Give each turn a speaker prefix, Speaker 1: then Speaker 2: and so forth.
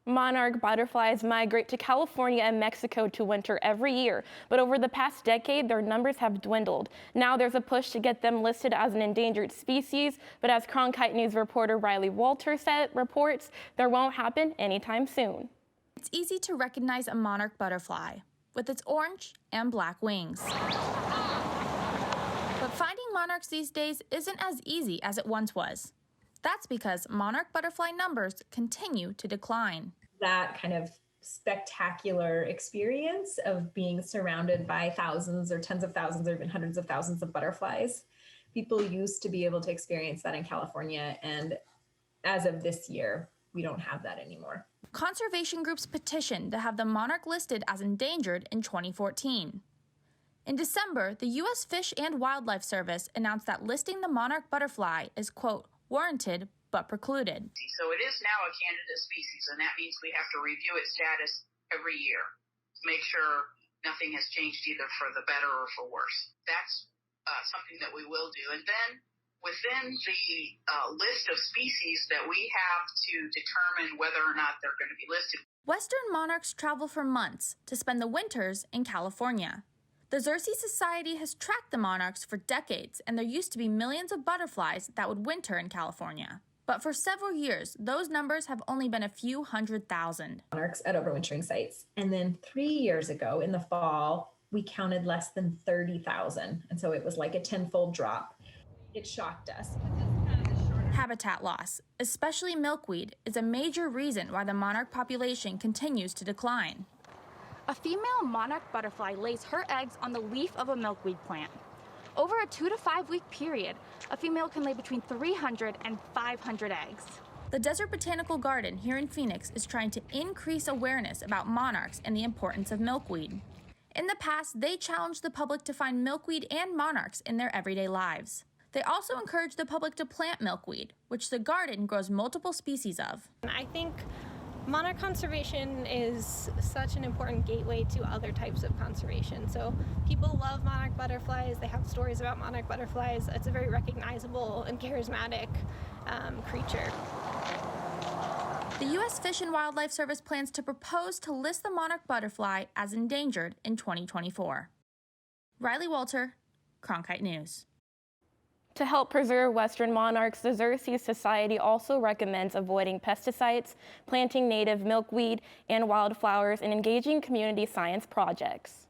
Speaker 1: Monarch butterflies migrate to California and Mexico to winter every year, but over the past decade, their numbers have dwindled. Now there's a push to get them listed as an endangered species, but as Cronkite News reporter Rylee reports, there won't happen anytime soon.
Speaker 2: It's easy to recognize a monarch butterfly with its orange and black wings. But finding monarchs these days isn't as easy as it once was. That's because monarch butterfly numbers continue to decline.
Speaker 3: That kind of spectacular experience of being surrounded by thousands or tens of thousands or even hundreds of thousands of butterflies. People used to be able to experience that in California, and as of this year, we don't have that anymore.
Speaker 2: Conservation groups petitioned to have the monarch listed as endangered in 2014. In December, the U.S. Fish and Wildlife Service announced that listing the monarch butterfly is, quote, warranted but precluded.
Speaker 4: So it is now a candidate species, and that means we have to review its status every year to make sure nothing has changed either for the better or for worse. That's something that we will do. And then within the list of species that we have to determine whether or not they're going to be listed.
Speaker 2: Western monarchs travel for months to spend the winters in California. The Xerces Society has tracked the monarchs for decades, and there used to be millions of butterflies that would winter in California. But for several years, those numbers have only been a few 100,000.
Speaker 3: Monarchs at overwintering sites. And then 3 years ago in the fall, we counted less than 30,000. And so it was like a tenfold drop. It shocked us.
Speaker 2: Habitat loss, especially milkweed, is a major reason why the monarch population continues to decline.
Speaker 5: A female monarch butterfly lays her eggs on the leaf of a milkweed plant. Over a 2 to 5 week period, a female can lay between 300 and 500 eggs.
Speaker 2: The Desert Botanical Garden here in Phoenix is trying to increase awareness about monarchs and the importance of milkweed. In the past, they challenged the public to find milkweed and monarchs in their everyday lives. They also encourage the public to plant milkweed, which the garden grows multiple species of.
Speaker 6: I think monarch conservation is such an important gateway to other types of conservation. So people love monarch butterflies. They have stories about monarch butterflies. It's a very recognizable and charismatic creature.
Speaker 2: The U.S. Fish and Wildlife Service plans to propose to list the monarch butterfly as endangered in 2024. Rylee Walter, Cronkite News.
Speaker 1: To help preserve western monarchs, the Xerces Society also recommends avoiding pesticides, planting native milkweed and wildflowers, and engaging community science projects.